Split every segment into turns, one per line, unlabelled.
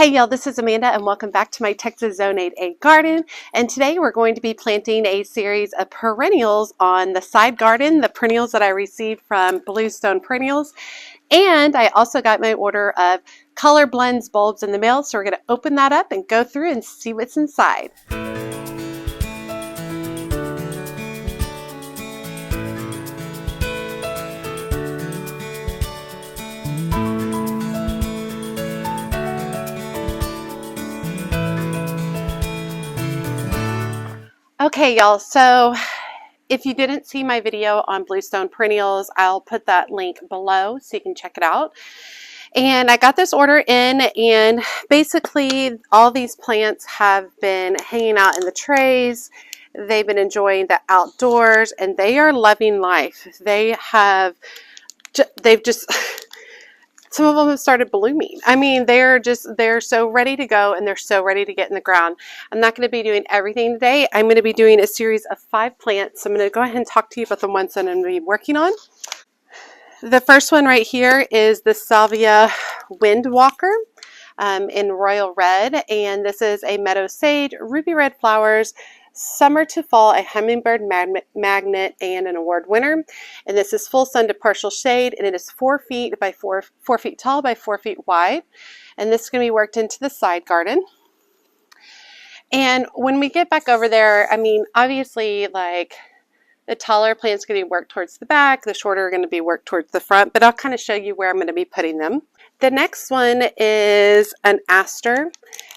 Hey y'all, this is Amanda and welcome back to my Texas Zone 8A garden. And today we're going to be planting a series of perennials on the side garden, the perennials that I received from Bluestone Perennials. And I also got my order of Colorblends bulbs in the mail, so we're going to open that up and go through and see what's inside. Okay y'all, so if you didn't see my video on Bluestone Perennials, I'll put that link below so you can check it out. And I got this order in, and basically all these plants have been hanging out in the trays. They've been enjoying the outdoors and they are loving life. They've just some of them have started blooming. I mean, they're so ready to go and they're so ready to get in the ground. I'm not going to be doing everything today. I'm going to be doing a series of 5 plants. I'm going to go ahead and talk to you about the ones that I'm going to be working on. The first one right here is the Salvia Windwalker in royal red, and this is a meadow sage, ruby red flowers, summer to fall, a hummingbird magnet, and an award winner. And this is full sun to partial shade, and it is 4 feet by 4 feet tall by 4 feet wide. And this is going to be worked into the side garden. And when we get back over there, I mean, obviously, like, the taller plants are going to be worked towards the back, the shorter are going to be worked towards the front, but I'll kind of show you where I'm going to be putting them. The next one is an aster,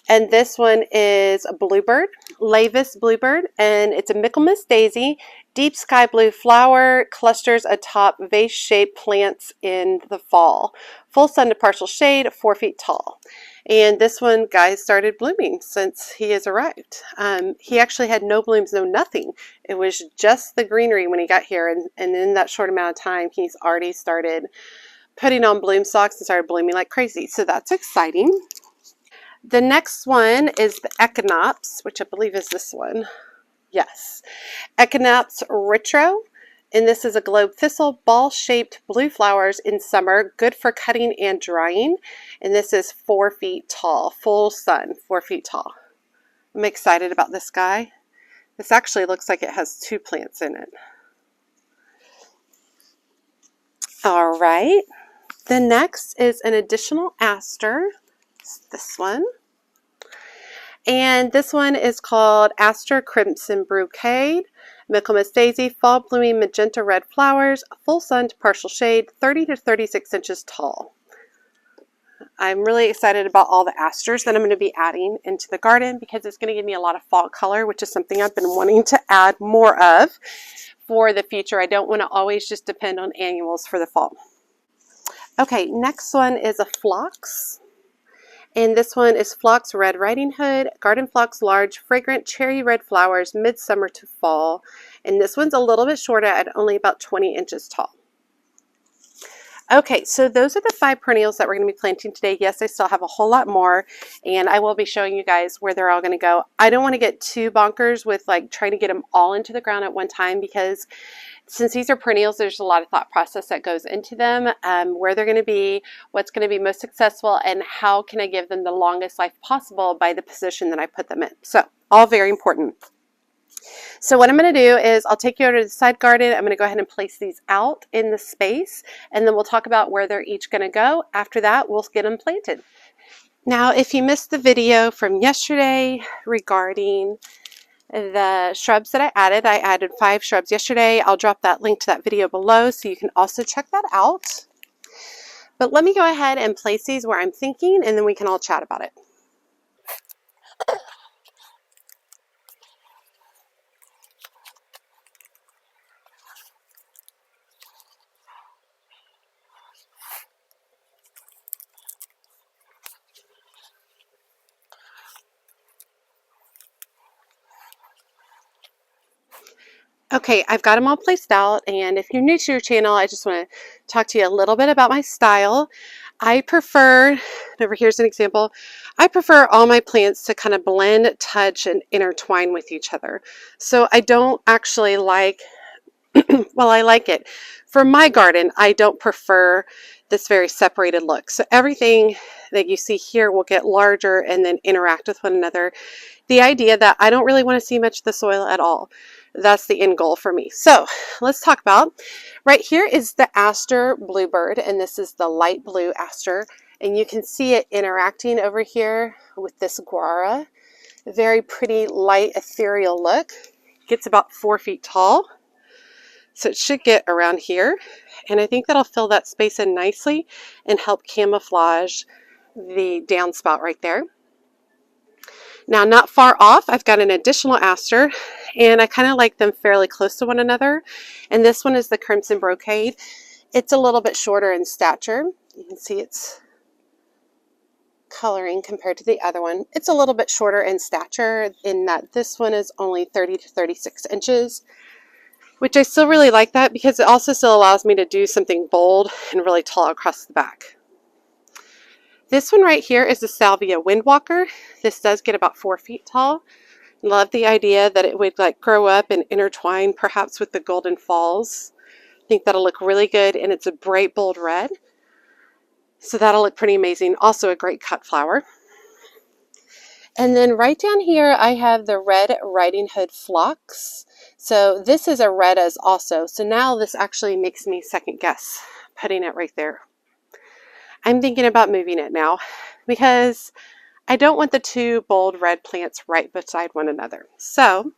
and this one is a bluebird, Lavis bluebird, and it's a Michaelmas daisy, deep sky blue flower, clusters atop vase-shaped plants in the fall. Full sun to partial shade, 4 feet tall. And this one, guys, started blooming since he has arrived. He actually had no blooms, no nothing. It was just the greenery when he got here, and in that short amount of time, he's already started putting on bloom stalks and started blooming like crazy. So that's exciting. The next one is the Echinops, which I believe is this one. Yes. Echinops retro. And this is a globe thistle, ball-shaped blue flowers in summer, good for cutting and drying. And this is 4 feet tall, full sun, 4 feet tall. I'm excited about this guy. This actually looks like it has 2 plants in it. All right. The next is an additional aster. It's this one. And this one is called Aster Crimson Brocade. Michaelmas daisy, fall blooming magenta red flowers, full sun to partial shade, 30 to 36 inches tall. I'm really excited about all the asters that I'm going to be adding into the garden because it's going to give me a lot of fall color, which is something I've been wanting to add more of for the future. I don't want to always just depend on annuals for the fall. Okay, next one is a phlox. And this one is Phlox Red Riding Hood, Garden Phlox large, fragrant cherry red flowers, midsummer to fall. And this one's a little bit shorter at only about 20 inches tall. Okay, so those are the 5 perennials that we're going to be planting today. Yes, I still have a whole lot more, and I will be showing you guys where they're all going to go. I don't want to get too bonkers with like trying to get them all into the ground at one time because since these are perennials, there's a lot of thought process that goes into them, where they're going to be, what's going to be most successful, and how can I give them the longest life possible by the position that I put them in. So all very important. So what I'm going to do is I'll take you over to the side garden. I'm going to go ahead and place these out in the space, and then we'll talk about where they're each going to go. After that, we'll get them planted. Now, if you missed the video from yesterday regarding the shrubs that I added 5 shrubs yesterday. I'll drop that link to that video below so you can also check that out. But let me go ahead and place these where I'm thinking, and then we can all chat about it. Okay, I've got them all placed out, and if you're new to your channel, I just want to talk to you a little bit about my style. I prefer, over here's an example, I prefer all my plants to kind of blend, touch, and intertwine with each other. So I don't actually like Well, I like it. For my garden, I don't prefer this very separated look. So everything that you see here will get larger and then interact with one another. The idea that I don't really want to see much of the soil at all. That's the end goal for me. So let's talk about, right here is the aster bluebird, and this is the light blue aster. And you can see it interacting over here with this guara. Very pretty, light, ethereal look. It gets about 4 feet tall. So it should get around here. And I think that'll fill that space in nicely and help camouflage the downspout right there. Now, not far off, I've got an additional aster, and I kind of like them fairly close to one another. And this one is the crimson brocade. It's a little bit shorter in stature. You can see it's coloring compared to the other one. It's a little bit shorter in stature in that this one is only 30 to 36 inches, which I still really like that because it also still allows me to do something bold and really tall across the back. This one right here is the Salvia Windwalker. This does get about 4 feet tall. Love the idea that it would like grow up and intertwine perhaps with the Golden Falls. I think that'll look really good, and it's a bright bold red. So that'll look pretty amazing. Also a great cut flower. And then right down here I have the Red Riding Hood Phlox. So this is a red as also. So now this actually makes me second guess putting it right there. I'm thinking about moving it now because I don't want the two bold red plants right beside one another. So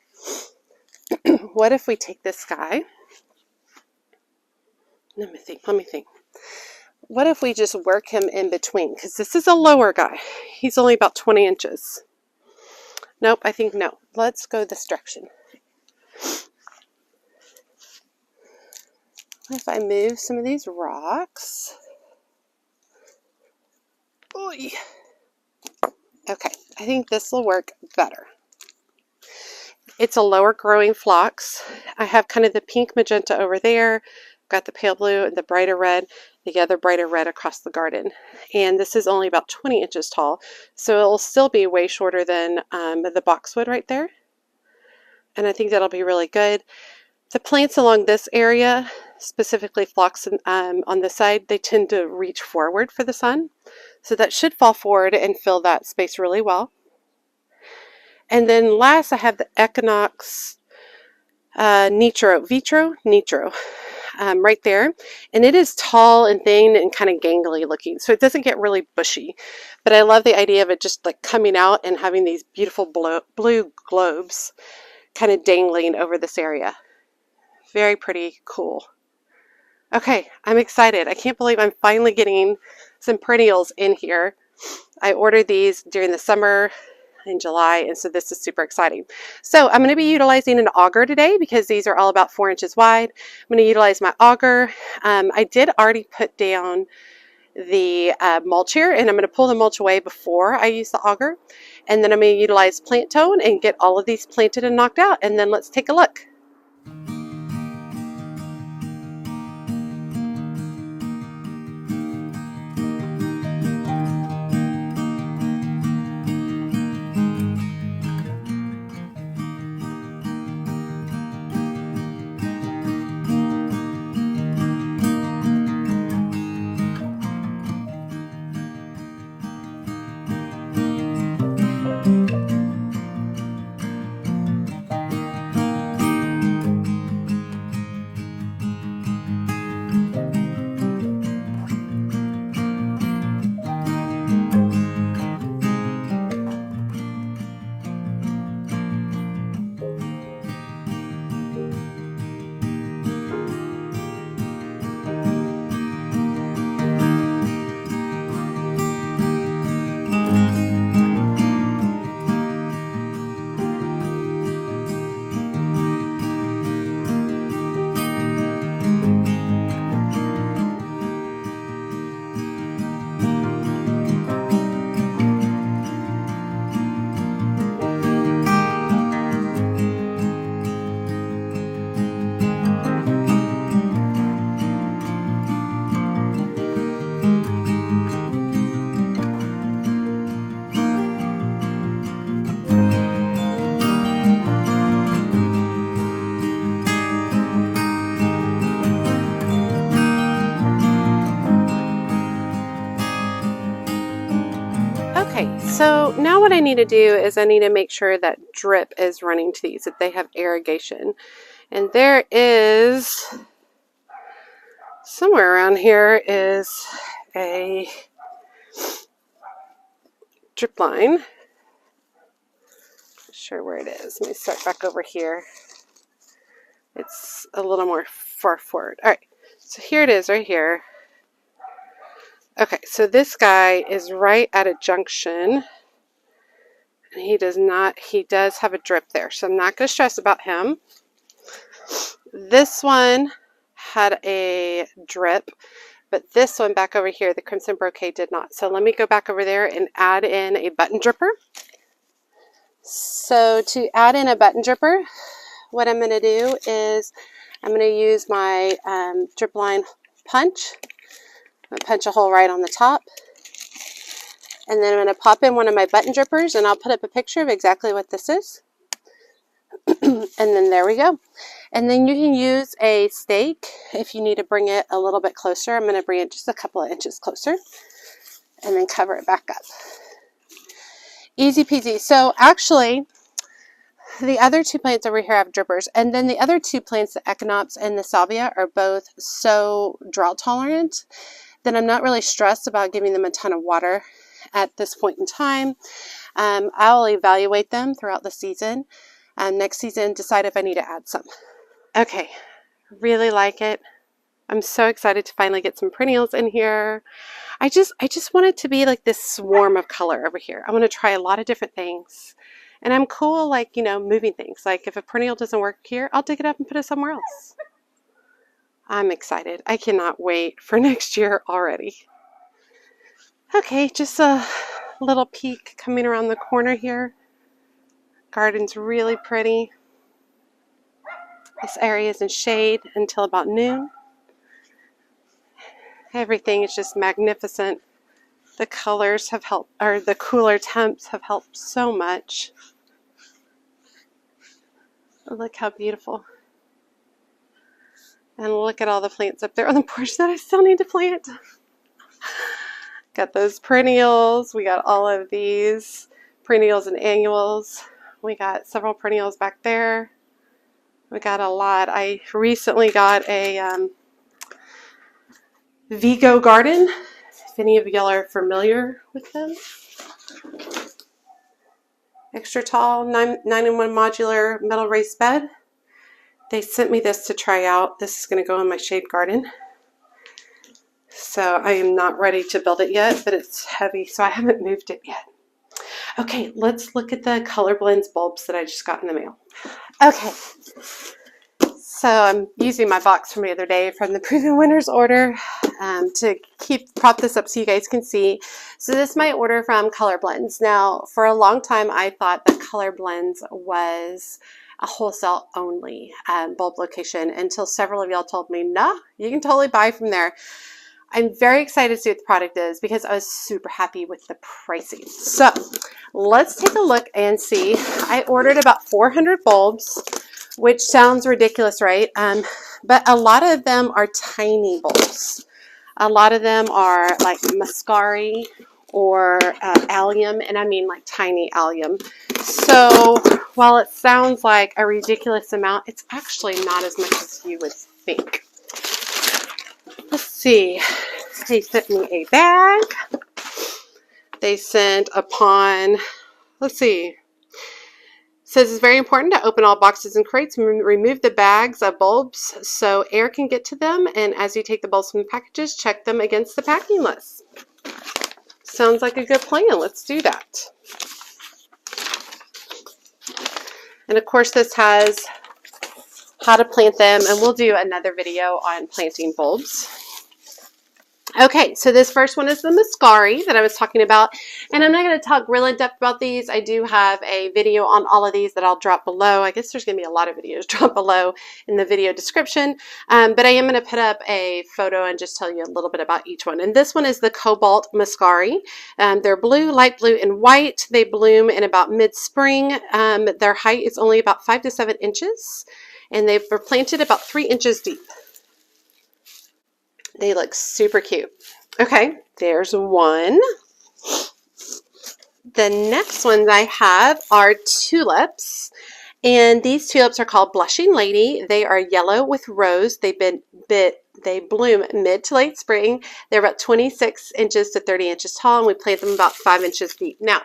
what if we take this guy? Let me think. What if we just work him in between? Because this is a lower guy. He's only about 20 inches. Nope, I think no. Let's go this direction. What if I move some of these rocks? Oy. Okay, I think this will work better. It's a lower growing phlox. I have kind of the pink magenta over there. Got the pale blue and the brighter red, the other brighter red across the garden. And this is only about 20 inches tall, so it'll still be way shorter than the boxwood right there. And I think that'll be really good. The plants along this area, specifically phlox on this side, they tend to reach forward for the sun. So that should fall forward and fill that space really well. And then last I have the Equinox Nitro right there. And it is tall and thin and kind of gangly looking. So it doesn't get really bushy. But I love the idea of it just like coming out and having these beautiful blue globes kind of dangling over this area. Very pretty, cool. Okay, I'm excited. I can't believe I'm finally getting some perennials in here. I ordered these during the summer in July, and so this is super exciting. So I'm going to be utilizing an auger today because these are all about 4 inches wide. I'm going to utilize my auger. I did already put down the mulch here, and I'm going to pull the mulch away before I use the auger. And then I'm going to utilize plant tone and get all of these planted and knocked out, and then let's take a look. So now what I need to do is I need to make sure that drip is running to these, that they have irrigation. And there is, somewhere around here is a drip line. Not sure where it is. Let me start back over here. It's a little more far forward. All right, so here it is right here. Okay, so this guy is right at a junction. And he does have a drip there, so I'm not going to stress about him. This one had a drip, but this one back over here, the Crimson Brocade, did not. So let me go back over there and add in a button dripper. So to add in a button dripper, what I'm going to do is I'm going to use my drip line punch. I'm going to punch a hole right on the top. And then I'm going to pop in one of my button drippers, and I'll put up a picture of exactly what this is. And then there we go. And then you can use a stake if you need to bring it a little bit closer. I'm going to bring it just a couple of inches closer and then cover it back up. Easy peasy. So actually, the other two plants over here have drippers, and then the other two plants, the Echinops and the Salvia, are both so drought tolerant that I'm not really stressed about giving them a ton of water at this point in time. I'll evaluate them throughout the season. Next season, decide if I need to add some. Okay, really like it. I'm so excited to finally get some perennials in here. I just want it to be like this swarm of color over here. I want to try a lot of different things. And I'm cool, like, you know, moving things. Like if a perennial doesn't work here, I'll dig it up and put it somewhere else. I'm excited. I cannot wait for next year already. Okay, just a little peek coming around the corner here. Garden's really pretty. This area is in shade until about noon. Everything is just magnificent. The colors have helped, or the cooler temps have helped so much. Look how beautiful. And look at all the plants up there on the porch that I still need to plant. Got those perennials. We got all of these perennials and annuals. We got several perennials back there. We got a lot. I recently got a Vigo garden, if any of y'all are familiar with them. Extra tall, 9-in-1 modular metal raised bed. They sent me this to try out. This is going to go in my shade garden. So I am not ready to build it yet, but it's heavy, so I haven't moved it yet. Okay, let's look at the Colorblends bulbs that I just got in the mail. Okay, so I'm using my box from the other day from the Proven Winners order to prop this up so you guys can see. So this is my order from Colorblends. Now, for a long time, I thought that Colorblends was a wholesale only bulb location until several of y'all told me, nah, you can totally buy from there. I'm very excited to see what the product is because I was super happy with the pricing. So let's take a look and see. I ordered about 400 bulbs, which sounds ridiculous, right? But a lot of them are tiny bulbs. A lot of them are like muscari or allium, and I mean like tiny allium. So while it sounds like a ridiculous amount, it's actually not as much as you would think. Let's see. They sent me a bag. They sent upon, let's see. It says it's very important to open all boxes and crates and remove the bags of bulbs so air can get to them. And as you take the bulbs from the packages, check them against the packing list. Sounds like a good plan. Let's do that. And of course, this has how to plant them, and we'll do another video on planting bulbs. Okay, so this first one is the muscari that I was talking about, and I'm not going to talk real in depth about these. I do have a video on all of these that I'll drop below. I guess there's going to be a lot of videos dropped below in the video description, but I am going to put up a photo and just tell you a little bit about each one. And this one is the Cobalt muscari. They're blue, light blue, and white. They bloom in about mid-spring. Their height is only about 5 to 7 inches, and they were planted about 3 inches deep. They look super cute. Okay, there's one. The next ones I have are tulips. And these tulips are called Blushing Lady. They are yellow with rose. They bloom mid to late spring. They're about 26 inches to 30 inches tall, and we plant them about 5 inches deep. Now,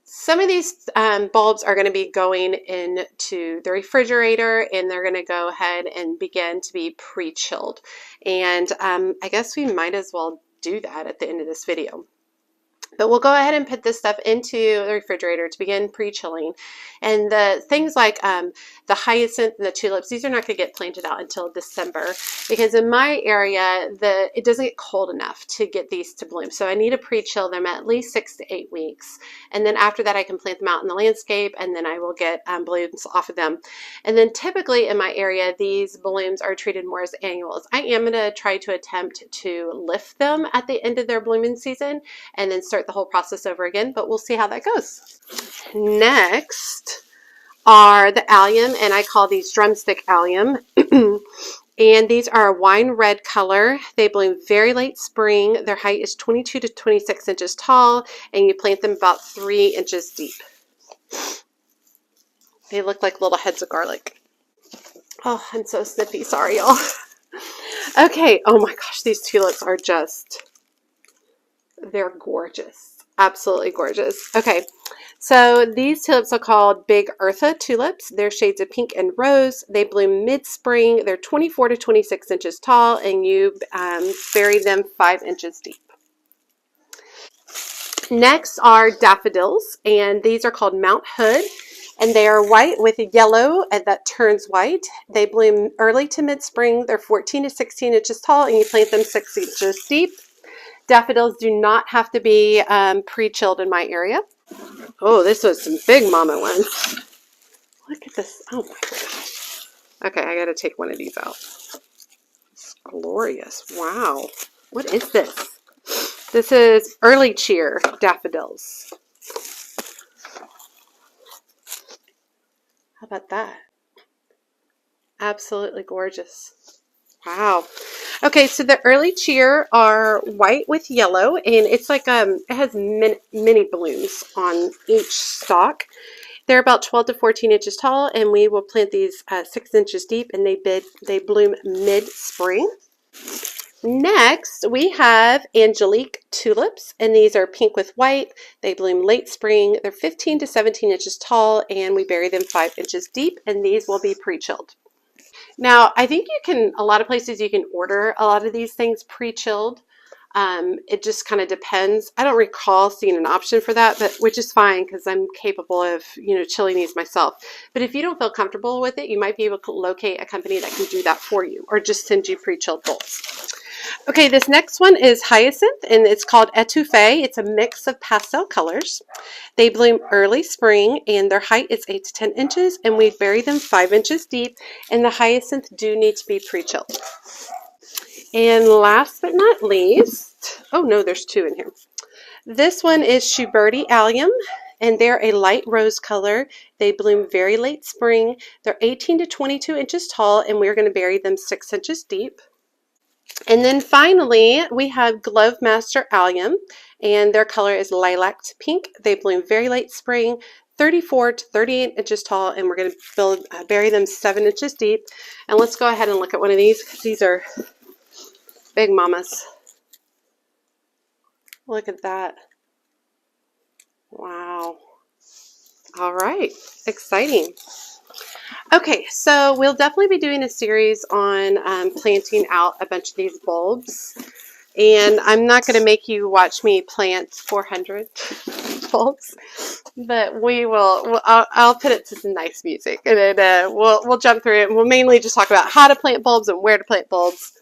some of these bulbs are going to be going into the refrigerator, and they're going to go ahead and begin to be pre-chilled. And I guess we might as well do that at the end of this video. But we'll go ahead and put this stuff into the refrigerator to begin pre-chilling. And the things like the hyacinth and the tulips, these are not going to get planted out until December, because in my area, it doesn't get cold enough to get these to bloom. So I need to pre-chill them at least 6 to 8 weeks. And then after that, I can plant them out in the landscape, and then I will get blooms off of them. And then typically in my area, these blooms are treated more as annuals. I am going to try to attempt to lift them at the end of their blooming season and then start the whole process over again, but we'll see how that goes. Next are the allium, and I call these drumstick allium. And these are a wine red color. They bloom very late spring. Their height is 22 to 26 inches tall, and you plant them about 3 inches deep. They look like little heads of garlic. Oh, I'm so snippy. Sorry, y'all. Okay. Oh my gosh, these tulips are just, they're gorgeous. Absolutely gorgeous. Okay, so these tulips are called Big Eartha tulips. They're shades of pink and rose. They bloom mid-spring. They're 24 to 26 inches tall, and you bury them 5 inches deep. Next are daffodils, and these are called Mount Hood, and they are white with yellow that turns white. They bloom early to mid-spring. They're 14 to 16 inches tall, and you plant them 6 inches deep. Daffodils do not have to be pre-chilled in my area. Oh, this was some big mama ones. Look at this. Oh my gosh. Okay, I got to take one of these out. It's glorious. Wow. What is this? This is early cheer daffodils. How about that? Absolutely gorgeous. Wow. Okay, so the early cheer are white with yellow, and it's like it has mini blooms on each stalk. They're about 12 to 14 inches tall, and we will plant these 6 inches deep, and they bloom mid-spring. Next, we have Angelique tulips, and these are pink with white. They bloom late spring. They're 15 to 17 inches tall, and we bury them 5 inches deep, and these will be pre-chilled. Now, I think a lot of places you can order a lot of these things pre-chilled. It just kind of depends. I don't recall seeing an option for that, but which is fine because I'm capable of, chilling these myself. But if you don't feel comfortable with it, you might be able to locate a company that can do that for you, or just send you pre-chilled bulbs. Okay, this next one is hyacinth, and it's called etouffee. It's a mix of pastel colors. They bloom early spring, and their height is 8 to 10 inches, and we bury them 5 inches deep, and the hyacinth do need to be pre-chilled. And last but not least, oh no, there's 2 in here. This one is Schuberti allium, and they're a light rose color. They bloom very late spring. They're 18 to 22 inches tall, and we're going to bury them 6 inches deep. And then finally, we have Glove Master allium, and their color is lilac to pink. They bloom very late spring, 34 to 38 inches tall, and we're going to bury them 7 inches deep. And let's go ahead and look at one of these, because these are big mamas. Look at that. Wow. All right. Exciting. Okay, so we'll definitely be doing a series on planting out a bunch of these bulbs. And I'm not going to make you watch me plant 400 bulbs, but we will. I'll put it to some nice music, and then we'll jump through it. And we'll mainly just talk about how to plant bulbs and where to plant bulbs,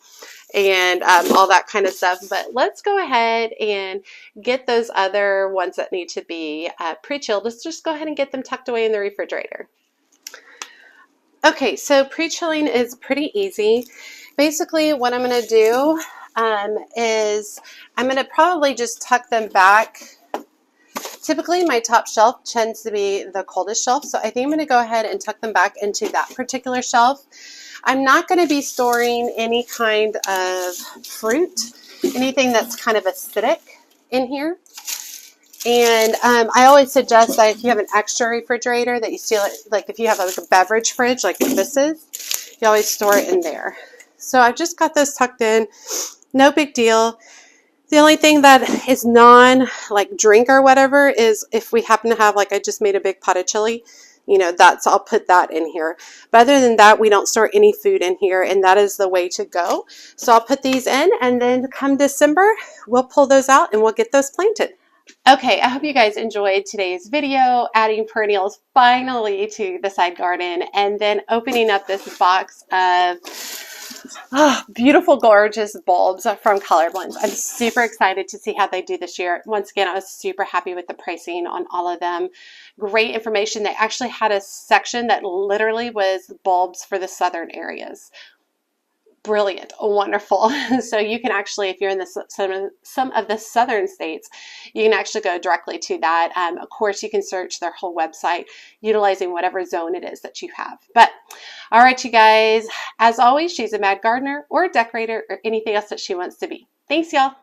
and all that kind of stuff. But let's go ahead and get those other ones that need to be pre-chilled. Let's just go ahead and get them tucked away in the refrigerator. Okay, so pre-chilling is pretty easy. Basically, what I'm going to do is I'm going to probably just tuck them back. Typically, my top shelf tends to be the coldest shelf, so I think I'm going to go ahead and tuck them back into that particular shelf. I'm not going to be storing any kind of fruit, anything that's kind of acidic in here. And I always suggest that if you have an extra refrigerator that you seal it, like if you have like a beverage fridge like this is, you always store it in there. So I've just got those tucked in. No big deal. The only thing that is like drink or whatever is if we happen to have, like I just made a big pot of chili, you know, I'll put that in here. But other than that, we don't store any food in here, and that is the way to go. So I'll put these in, and then come December, we'll pull those out and we'll get those planted. Okay, I hope you guys enjoyed today's video, adding perennials finally to the side garden, and then opening up this box of beautiful, gorgeous bulbs from Colorblends. I'm super excited to see how they do this year. Once again, I was super happy with the pricing on all of them. Great information. They actually had a section that literally was bulbs for the southern areas. Brilliant, wonderful. So you can actually, if you're in some of the southern states, you can actually go directly to that. Of course, you can search their whole website utilizing whatever zone it is that you have. But all right, you guys, as always, she's a mad gardener or a decorator or anything else that she wants to be. Thanks, y'all.